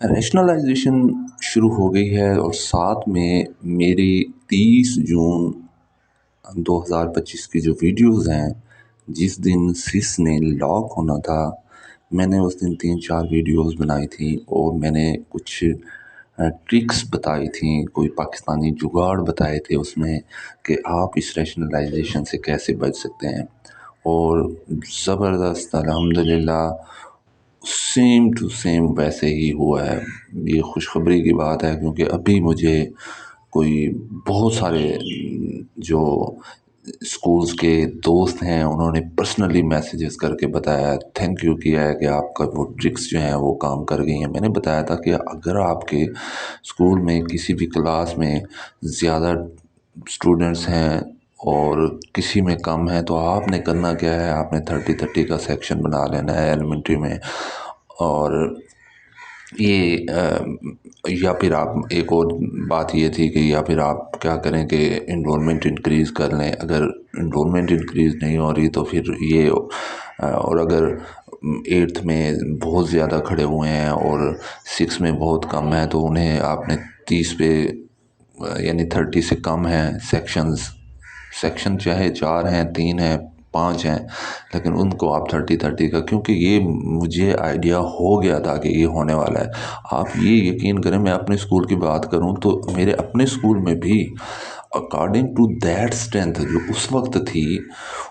Rationalisation शुरू हो गई है और साथ में मेरी 30 जून 2025 की जो वीडियोस हैं, जिस दिन सिस ने लॉक होना था, मैंने उस दिन 3-4 वीडियोस बनाई थी और मैंने कुछ ट्रिक्स बताई थी, कोई पाकिस्तानी जुगाड़ बताए थे उसमें कि आप इस रैशनलाइजेशन से कैसे बच सकते हैं। और ज़बरदस्त अल्हम्दुलिल्लाह सेम टू सेम वैसे ही हुआ है। ये खुशखबरी की बात है क्योंकि अभी मुझे कोई बहुत सारे जो स्कूल्स के दोस्त हैं उन्होंने पर्सनली मैसेजेस करके बताया, थैंक यू किया है कि आपका वो ट्रिक्स जो हैं वो काम कर गई हैं। मैंने बताया था कि अगर आपके स्कूल में किसी भी क्लास में ज़्यादा स्टूडेंट्स हैं और किसी में कम है तो आपने करना क्या है, आपने 30-30 का सेक्शन बना लेना है एलिमेंट्री में। और ये या फिर आप एक और बात ये थी कि या फिर आप क्या करें कि इनरोलमेंट इंक्रीज़ कर लें। अगर इनरोलमेंट इंक्रीज़ नहीं हो रही तो फिर ये और अगर 8th में बहुत ज़्यादा खड़े हुए हैं और 6 में बहुत कम है तो उन्हें आपने 30 पे यानी 30 से कम हैं सेक्शन चाहे 4 हैं, 3 हैं, 5 हैं, लेकिन उनको आप 30-30 का, क्योंकि ये मुझे आइडिया हो गया था कि ये होने वाला है। आप ये यकीन करें, मैं अपने स्कूल की बात करूं तो मेरे अपने स्कूल में भी अकॉर्डिंग टू दैट स्ट्रेंथ जो उस वक्त थी,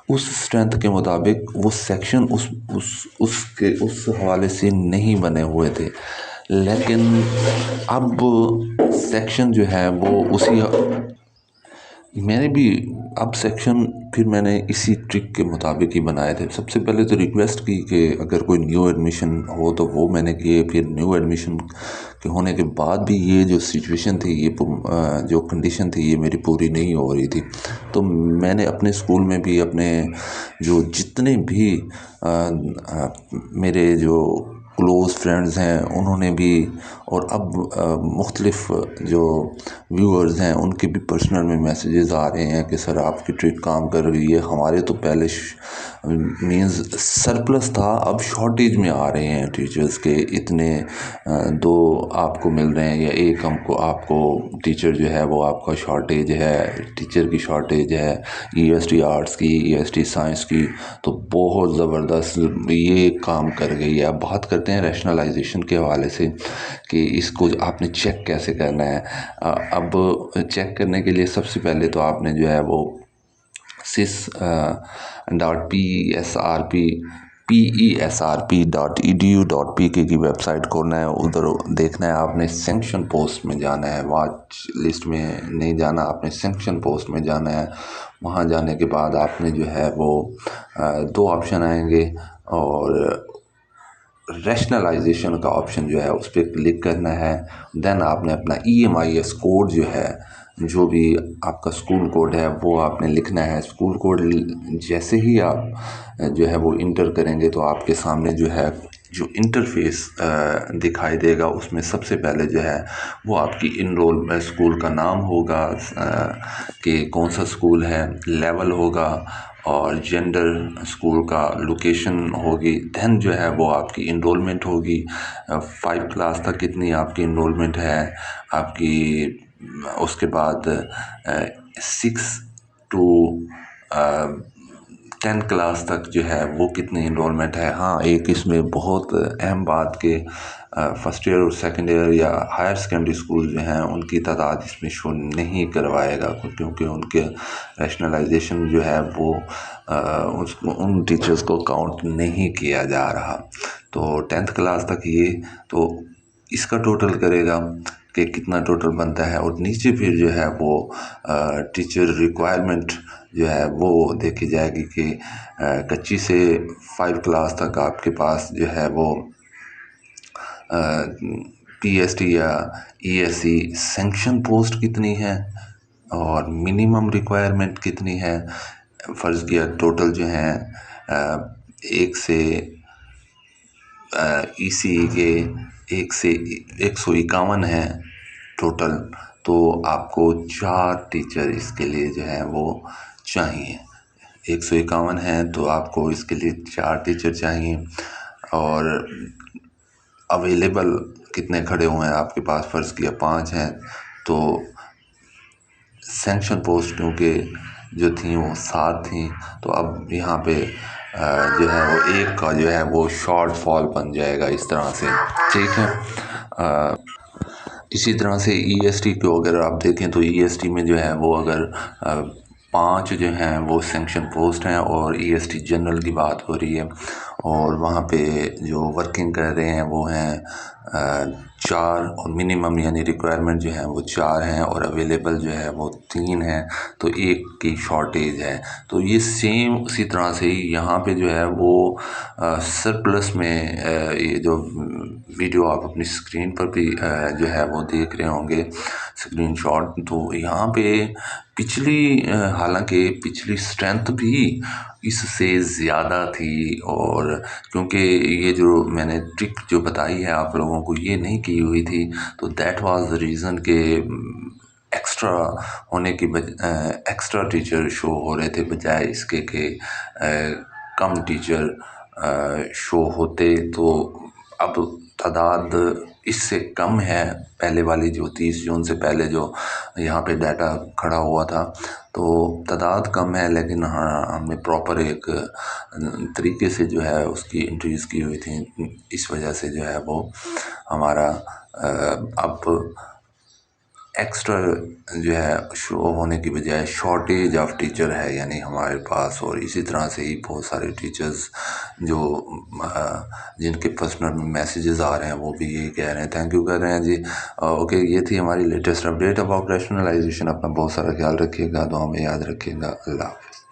उस स्ट्रेंथ के मुताबिक वो सेक्शन उस हवाले से नहीं बने हुए थे। लेकिन अब सेक्शन जो है वो उसी मैंने भी अब सेक्शन फिर मैंने इसी ट्रिक के मुताबिक ही बनाए थे। सबसे पहले तो रिक्वेस्ट की कि अगर कोई न्यू एडमिशन हो तो वो मैंने किए। फिर न्यू एडमिशन के होने के बाद भी ये जो सिचुएशन थी, ये जो कंडीशन थी, ये मेरी पूरी नहीं हो रही थी। तो मैंने अपने स्कूल में भी अपने जो जितने भी मेरे जो क्लोज़ फ्रेंड्स हैं उन्होंने भी, और अब मुख्तलिफ जो व्यूअर्स हैं उनके भी पर्सनल में मैसेजेस आ रहे हैं कि सर आपकी ट्रिक काम कर रही है। हमारे तो पहले मींस सरप्लस था, अब शॉर्टेज में आ रहे हैं टीचर्स के, इतने 2 आपको मिल रहे हैं या एक हमको आपको टीचर जो है वो आपका शॉर्टेज है, टीचर की शॉर्टेज है, ईएसटी आर्ट्स की, ईएसटी साइंस की। तो बहुत ज़बरदस्त ये काम कर गई है। अब बात करते हैं रैशनलाइजेशन के हवाले से कि इसको आपने चेक कैसे करना है। अब चेक करने के लिए सबसे पहले तो आपने जो है वो sis.PESRP.edu.pk की वेबसाइट खोलना है। उधर देखना है, आपने सेंक्शन पोस्ट में जाना है, वॉच लिस्ट में नहीं जाना, आपने सेंक्शन पोस्ट में जाना है। वहाँ जाने के बाद आपने जो है वो 2 ऑप्शन आएंगे और रैशनलाइजेशन का ऑप्शन जो है उस पर क्लिक करना है। देन आपने अपना EMIS कोड जो है, जो भी आपका स्कूल कोड है वो आपने लिखना है। स्कूल कोड जैसे ही आप जो है वो इंटर करेंगे तो आपके सामने जो है जो इंटरफेस दिखाई देगा, उसमें सबसे पहले जो है वो आपकी इनरोल स्कूल का नाम होगा कि कौन सा स्कूल है, लेवल होगा और जेंडर, स्कूल का लोकेशन होगी। देन जो है वो आपकी इनरोलमेंट होगी, 5 क्लास तक कितनी आपकी इनरोलमेंट है आपकी। उसके बाद 6 टू 10 क्लास तक जो है वो कितनी इनरोलमेंट है। हाँ, एक इसमें बहुत अहम बात के फर्स्ट ईयर और सेकंड ईयर या हायर सेकेंडरी स्कूल जो हैं उनकी तादाद इसमें शो नहीं करवाएगा, क्योंकि उनके रैशनलाइजेशन जो है वो उन टीचर्स को काउंट नहीं किया जा रहा। तो 10th क्लास तक ये तो इसका टोटल करेगा कि कितना टोटल बनता है। और नीचे फिर जो है वो टीचर रिक्वायरमेंट जो है वो देखी जाएगी कि कच्ची से 5 क्लास तक आपके पास जो है वो PST या ESE सेंक्शन पोस्ट कितनी है और मिनिमम रिक्वायरमेंट कितनी है। फ़र्ज़ किया टोटल जो है एक से ECE के 1 से 151 है टोटल। तो आपको 4 टीचर इसके लिए जो है वो चाहिए। 151 है तो आपको इसके लिए 4 टीचर चाहिए। और अवेलेबल कितने खड़े हुए हैं आपके पास, फ़र्ज़ किया 5 हैं, तो सैंक्शन पोस्ट क्योंकि जो थी वो 7 थी, तो अब यहाँ पे जो है वो एक का जो है वो शॉर्ट फॉल बन जाएगा इस तरह से, ठीक है। इसी तरह से EST को अगर आप देखें तो EST में जो है वो अगर 5 जो हैं वो सैंक्शन पोस्ट हैं और EST जनरल की बात हो रही है, और वहाँ पे जो वर्किंग कर रहे हैं वो हैं 4, और मिनिमम यानी रिक्वायरमेंट जो है वो 4 हैं और अवेलेबल जो है वो 3 हैं, तो एक की शॉर्टेज है। तो ये सेम उसी तरह से ही यहाँ पे जो है वो सरप्लस में ये जो वीडियो आप अपनी स्क्रीन पर भी जो है वो देख रहे होंगे स्क्रीनशॉट, तो यहाँ पे पिछली हालांकि पिछली स्ट्रेंथ भी इससे ज़्यादा थी, और क्योंकि ये जो मैंने ट्रिक जो बताई है आप लोगों को ये नहीं की हुई थी, तो दैट वाज द रीज़न के एक्स्ट्रा होने की एक्स्ट्रा टीचर शो हो रहे थे बजाय इसके कि कम टीचर शो होते। तो अब तादाद इससे कम है, पहले वाली जो 30 जून से पहले जो यहाँ पे डाटा खड़ा हुआ था, तो तादाद कम है, लेकिन हाँ हमने प्रॉपर एक तरीके से जो है उसकी इंट्रीज़ की हुई थी, इस वजह से जो है वो हमारा अब एक्स्ट्रा जो है शो होने की बजाय शॉर्टेज ऑफ टीचर है यानी हमारे पास। और इसी तरह से ही बहुत सारे टीचर्स जो जिनके पर्सनल मैसेजेस आ रहे हैं वो भी यही कह रहे हैं, थैंक यू कर रहे हैं जी। ओके, ये थी हमारी लेटेस्ट अपडेट अबाउट रैशनलाइजेशन। अपना बहुत सारा ख्याल रखिएगा, दुआ में याद रखिएगा। अल्लाह हाफ़िज़।